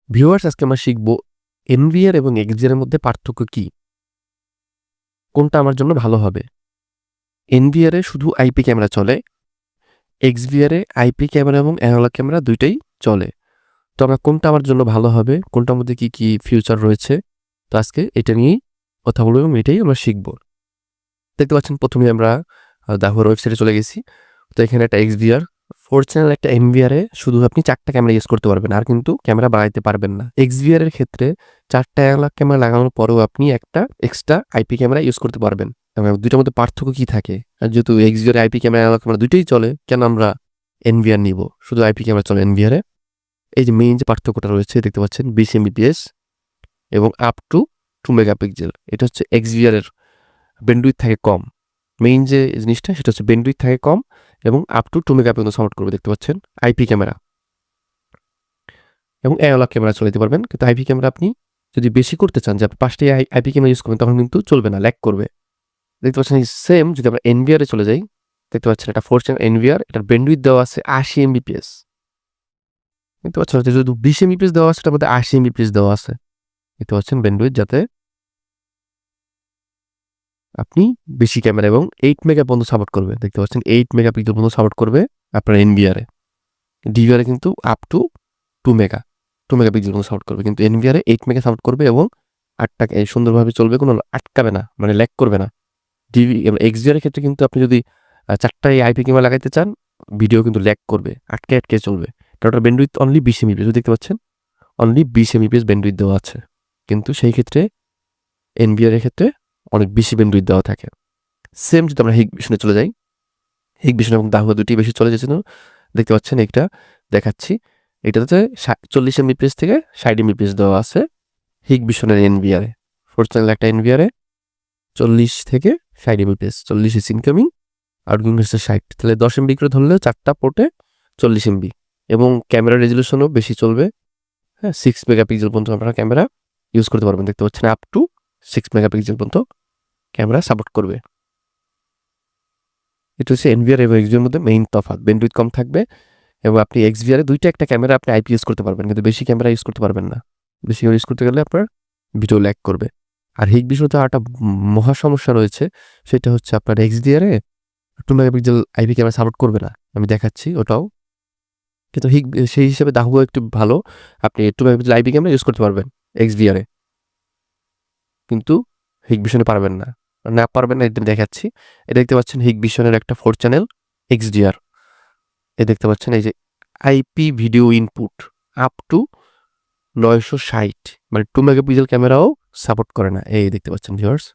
Viewers, আজকে আমরা শিখব এনভিআর এবং এক্সভিআর এর মধ্যে পার্থক্য কি? কোনটা আমার জন্য ভালো হবে? এনভিআর এ শুধু আইপি ক্যামেরা চলে, এক্সভিআর এ আইপি ক্যামেরা এবং অ্যানালগ ক্যামেরা দুইটাই চলে। তো আমরা কোনটা আমার জন্য ভালো হবে, কোনটার মধ্যে কি ফিউচার রয়েছে, তো আজকে এটা নিয়েই কথা বলবো এবং এটাই আমরা শিখব। দেখতে পাচ্ছেন প্রথমে আমরা দাহুয়ার ওয়েবসাইটে চলে গেছি। তো এখানে একটা এক্সভিআর 4 চ্যানেল একটা এনভিআর এ শুধু আপনি 4টা ক্যামেরা ইউজ করতে পারবেন, আর কিন্তু ক্যামেরা বাড়াইতে পারবেন না। এক্সভিআর এর ক্ষেত্রে 4টা অ্যানালগ ক্যামেরা লাগানোর পরেও আপনি একটা এক্সট্রা আইপি ক্যামেরা ইউজ করতে পারবেন। এবং দুইটার মধ্যে পার্থক্য কি থাকে? আর যেহেতু এক্সভিআর আইপি ক্যামেরা অ্যানালগ ক্যামেরা দুইটাই চলে, কেন আমরা এনভিআর নিব? শুধু আইপি ক্যামেরা চলে এনভিআর এ। এই যে মেইন যে পার্থক্যটা রয়েছে দেখতে পাচ্ছেন 20 এমবিপিএস এবং আপ টু 2 মেগাপিক্সেল। এটা হচ্ছে এক্সভিআর এর ব্যান্ডউইথ থাকে কম। মেইন যে জিনিসটা সেটা হচ্ছে ব্যান্ডউইথ থাকে কম এবং আপ টু 2 মেগা পর্যন্ত সাপোর্ট করবে। দেখতে পাচ্ছেন আইপি ক্যামেরা এবং অ্যানালগ ক্যামেরা চালাতে পারবেন। কিন্তু আইপি ক্যামেরা আপনি যদি বেশি করতে চান, যে আপনি 5টি আইপি ক্যামেরা ইউজ করবেন, তখন কিন্তু চলবে না, ল্যাগ করবে। দেখতে পাচ্ছেন এই সেম যদি আমরা এনভিআর এ চলে যাই, দেখতে পাচ্ছেন এটা 4 চ্যানেল এনভিআর, এটার ব্যান্ডউইথ দেওয়া আছে 80 এমবিপিএস। দেখতে পাচ্ছেন যদি 20 এমবিপিএস দেওয়া আছে, এটার মধ্যে 80 এমবিপিএস দেওয়া আছে। দেখতে পাচ্ছেন ব্যান্ডউইথ, যাতে আপনি বেশি ক্যামেরা এবং 8 মেগা পর্যন্ত সাপোর্ট করবে। দেখতে পাচ্ছেন 8 মেগাপিক্সেল পর্যন্ত সাপোর্ট করবে আপনার এনভিআর এ। ডিভিআর এ কিন্তু আপ টু 2 মেগাপিক্সেল পর্যন্ত সাপোর্ট করবে, কিন্তু এনভিআর এ 8 মেগা সাপোর্ট করবে এবং 8টা সুন্দরভাবে চলবে, কোনো আটকাবে না, মানে ল্যাগ করবে না। এক্সভিআর এর ক্ষেত্রে কিন্তু আপনি যদি 4টাই আইপি ক্যামেরা লাগাইতে চান, ভিডিও কিন্তু ল্যাগ করবে, আটকে চলবে। কারণ ওটার ব্যান্ডউইথ অনলি 20 এমবিপিএস। দেখতে পাচ্ছেন অনলি 20 এমবিপিএস ব্যান্ডউইথ দেওয়া আছে, কিন্তু সেই ক্ষেত্রে এনভিআর এর ক্ষেত্রে অনেক বেশি ব্যান্ডউইথ দেওয়া থাকে। সেম যদি আমরা হিগভিশনে চলে যাই, হিগভিশন এবং দাহুয়া দুটি বেশি চলে যাচ্ছে। দেখতে পাচ্ছেন এটা দেখাচ্ছি, এটাতে 40 এমবিপিএস থেকে 60 এমবিপিএস দেওয়া আছে হিগভিশনের এনভিআর এ। 4 চ্যানেল একটা এনভিআর এ 40 থেকে 60 এমবিপিএস, 40 ইস ইনকামিং আর হচ্ছে 60, তাহলে 10 এমবি করে ধরলে 4টা পোর্টে 40 এমবি এবং ক্যামেরা রেজলিউশনও বেশি চলবে। হ্যাঁ, 6 মেগাপিক্সেল পর্যন্ত আপনারা ক্যামেরা ইউজ করতে পারবেন। দেখতে পাচ্ছেন আপ টু 6 মেগাপিক্সেল পর্যন্ত ক্যামেরা সাপোর্ট করবে। এটা হচ্ছে এনভিআর এবং এক্সভিআর মধ্যে মেইন তফাৎ। ব্যান্ডউইথ কম থাকবে এবং আপনি এক্সভিআর এ দুইটা একটা ক্যামেরা আপনি আইপি ইউজ করতে পারবেন, কিন্তু বেশি ক্যামেরা ইউজ করতে পারবেন না। বেশি ক্যামেরা ইউজ করতে গেলে আপনার ভিডিও ল্যাগ করবে। আর হিগভিশনে একটা মহা সমস্যা রয়েছে, সেটা হচ্ছে আপনার এক্সভিআর এ 2 মেগাপিক্সেল আইপি ক্যামেরা সাপোর্ট করবে না, আমি দেখাচ্ছি ওটাও। কিন্তু সেই হিসেবে দাহুয়া একটু ভালো, আপনি 2 মেগাপিক্সেল আইপি ক্যামেরা ইউজ করতে পারবেন এক্সভিআর এ, কিন্তু হিগভিশনে পারবেন না। পারবেন না, এটা দেখাচ্ছি। এটা দেখতে পাচ্ছেন হিগভিশনের একটা 4 চ্যানেল এক্সডিআর। দেখতে পাচ্ছেন এই যে IP video input up to 960, মানে 2 মেগাপিক্সেল ক্যামেরাও সাপোর্ট করে না। এই দেখতে পাচ্ছেন ভিউয়ার্স,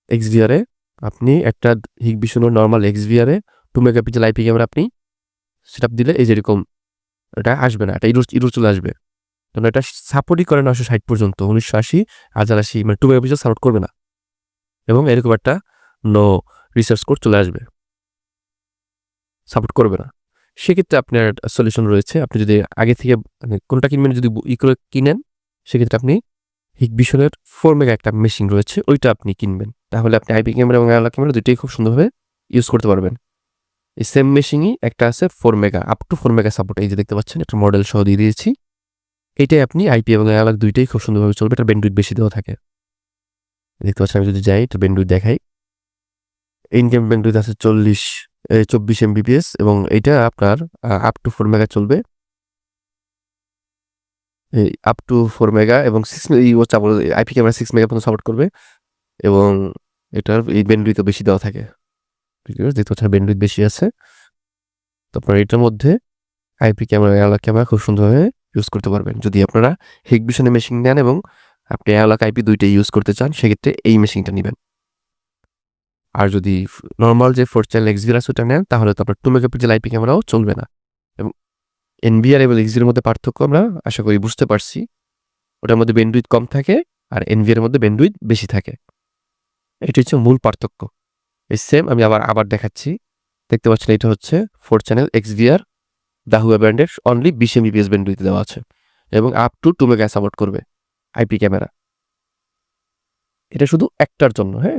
এক্সভিআর এ আপনি একটা হিগভিশনের নর্মাল এক্সভিআর এ 2 মেগাপিক্সেল আইপি ক্যামেরা আপনি সেটআপ দিলে এই যেরকম এটা আসবে না, এটা ইরো চলে আসবে। কারণ এটা সাপোর্টই করে 960 পর্যন্ত, 1980, 1080, মানে 2 মেগাপিক্সেল সাপোর্ট করবে না এবং এরকম একটা নো রিসার্চ কোড চলে আসবে, সাপোর্ট করবে না। সেক্ষেত্রে আপনার সলিউশন রয়েছে, আপনি যদি আগে থেকে মানে কোনটা কিনবেন, যদি করে কিনেন, সেক্ষেত্রে আপনি হিগভিশনের 4 মেগা একটা মেশিন রয়েছে, ওইটা আপনি কিনবেন। তাহলে আপনি আইপি ক্যামেরা এবং অ্যানালগ ক্যামেরা দুইটাই খুব সুন্দরভাবে ইউজ করতে পারবেন। এই সেম মেশিনই একটা আছে 4 mega, up to 4 mega support. এই যে দেখতে পাচ্ছেন একটা মডেল সহ দিয়ে দিয়েছি। এইটাই আপনি আইপি এবং অ্যানালগ দুইটাই খুব সুন্দরভাবে চলবে। এটা ব্যান্ডউইথ বেশি দেওয়া থাকে। দেখতে পাচ্ছেন, আমি যদি যাই এটা ব্যান্ডউইথ দেখাই, ইনকাম ব্যান্ডউইথ আছে 24 এমবিপিএস এবং এটা আপনার আপ টু 4 মেগা চলবে। আপ টু 4 মেগা এবং 6 আইপি ক্যামেরা 6 মেগা পর্যন্ত সাপোর্ট করবে এবং এটার এই ব্যান্ডউইথও বেশি দেওয়া থাকে। দেখতে পাচ্ছেন ব্যান্ডউইথ বেশি আছে। তো আপনার এটার মধ্যে আইপি ক্যামেরা অ্যানালগ ক্যামেরা খুব সুন্দরভাবে ইউজ করতে পারবেন। যদি আপনারা হিগভিশনের মেশিন নেন এবং আপনি অ্যানালগ আইপি দুইটাই ইউজ করতে চান, সেক্ষেত্রে এই মেশিনটা নেবেন। আর যদি নর্মাল যে 4 চ্যানেল এক্সভিআর ওটা নেন, তাহলে তো আপনার 2 মেগাপিক্সেল আইপি ক্যামেরাও চলবে না। এবং এনভিআর এবং এক্সভিআর মধ্যে পার্থক্য আমরা আশা করি বুঝতে পারছি। ওটার মধ্যে ব্যান্ডউইথ কম থাকে আর এনভিআর এর মধ্যে ব্যান্ডউইথ বেশি থাকে। এটা হচ্ছে মূল পার্থক্য। এই সেম আমি আবার দেখাচ্ছি। দেখতে পাচ্ছেন এটা হচ্ছে 4 চ্যানেল এক্সভিআর দাহুয়া ব্র্যান্ডের, অনলি 20 এমবিপিএস ব্যান্ডউইথ দেওয়া আছে এবং আপ টু 2 মেগা সাপোর্ট করবে আইপি ক্যামেরা। এটা শুধু একটার জন্য। হ্যাঁ,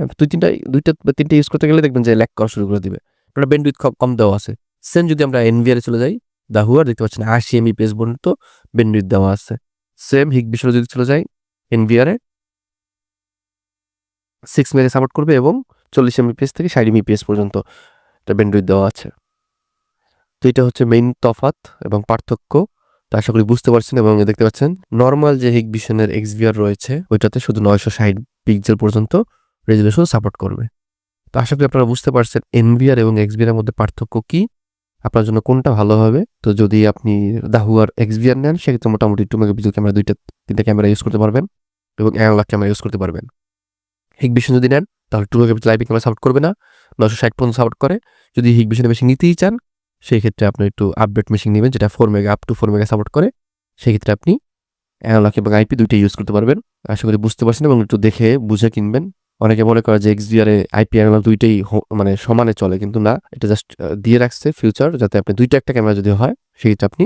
দুইটা বা তিনটা ইউজ করতে গেলে দেখবেন যে ল্যাগ করা শুরু করে দিবে। ওটা ব্যান্ডউইথ কম দেওয়া আছে। সেম যদি আমরা এনভিআর এ চলে যাই, দাহুয়ার দেখতে পাচ্ছেন 80 এমবিপিএস পর্যন্ত ব্যান্ডউইথ দেওয়া আছে। সেম হিগবিশনে যদি চলে যাই, এনভিআর এ 6 মেগা সাপোর্ট করবে এবং 40 এমবিপিএস থেকে 60 এমবিপিএস পর্যন্ত এটা ব্যান্ডউইথ দেওয়া আছে। তো এটা হচ্ছে মেইন তফাৎ এবং পার্থক্য। তো আশা করি বুঝতে পারছেন এবং দেখতে পাচ্ছেন নর্মাল যে হিগবিশনের এক্সভিআর রয়েছে ওইটাতে শুধু 960 পিক্সেল পর্যন্ত রেজুলেশন সাপোর্ট করবে। তো আশা করি আপনারা বুঝতে পারছেন এনভিআর এবং এক্সভিআর এর মধ্যে পার্থক্য কি, আপনার জন্য কোনটা ভালো হবে। তো যদি আপনি দাহুয়ার এক্সভিআর নেন সেক্ষেত্রে মোটামুটি 2 মেগাপিক্সেল ক্যামেরা 2-3টা ক্যামেরা ইউজ করতে পারবেন এবং অ্যানালগ ক্যামেরা ইউজ করতে পারবেন। হিগবিশন যদি নেন তাহলে 2 মেগাপিক্সেল আইপি ক্যামেরা সাপোর্ট করবে না, 960 পর্যন্ত সাপোর্ট করে। যদি হিগবিশনে বেশি নিতেই চান সেই ক্ষেত্রে আপনি একটু আপডেট মেশিন নেবেন যেটা 4 mega up to 4 mega support করে। সেক্ষেত্রে আপনি অ্যানালগ এবং আইপি দুইটাই ইউজ করতে পারবেন। আশা করি বুঝতে পারছেন এবং একটু দেখে বুঝে কিনবেন। অনেকে মনে করে যে এক্সভিআর এ আইপি অ্যানালগ দুইটাই মানে সমানে চলে, কিন্তু না, এটা জাস্ট দিয়ে রাখছে ফিউচার যাতে আপনি দুইটা একটা ক্যামেরা যদি হয় সেক্ষেত্রে আপনি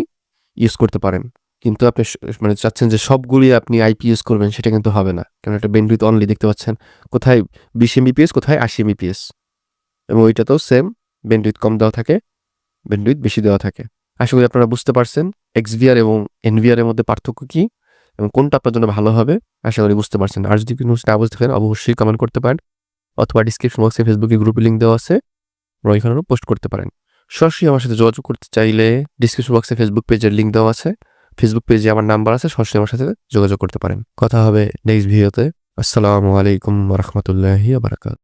ইউজ করতে পারেন। কিন্তু আপনি মানে চাচ্ছেন যে সবগুলি আপনি আইপি ইউজ করবেন সেটা কিন্তু হবে না, কারণ এটা ব্যান্ডউইথ অনলি দেখতে পাচ্ছেন কোথায় 20 এমবিপিএস কোথায় 80 এমবিপিএস এবং ওইটাতেও সেম ব্যান্ডউইথ কম দেওয়া থাকে, ব্যান্ডউইথ বেশি দেওয়া থাকে। আশা করি আপনারা বুঝতে পারছেন এক্সভিআর এবং এনভিআর এর মধ্যে পার্থক্য কি এবং কোনটা আপনার জন্য ভালো হবে। আশা করি বুঝতে পারছেন। আর যদি কোনো না বুঝতে পারেন অবশ্যই কমেন্ট করতে পারেন অথবা ডিসক্রিপশন বক্সে ফেসবুকে গ্রুপে লিঙ্ক দেওয়া আছে, আপনারা ওইখানেও পোস্ট করতে পারেন। সরাসরি আমার সাথে যোগাযোগ করতে চাইলে ডিসক্রিপশন বক্সে ফেসবুক পেজের লিঙ্ক দেওয়া আছে, ফেসবুক পেজে আমার নাম্বার আছে, সরাসরি আমার সাথে যোগাযোগ করতে পারেন। কথা হবে নেক্সট ভিডিওতে। আসসালামু আলাইকুম ওয়া রাহমাতুল্লাহি ওয়া বারাকাতুহু।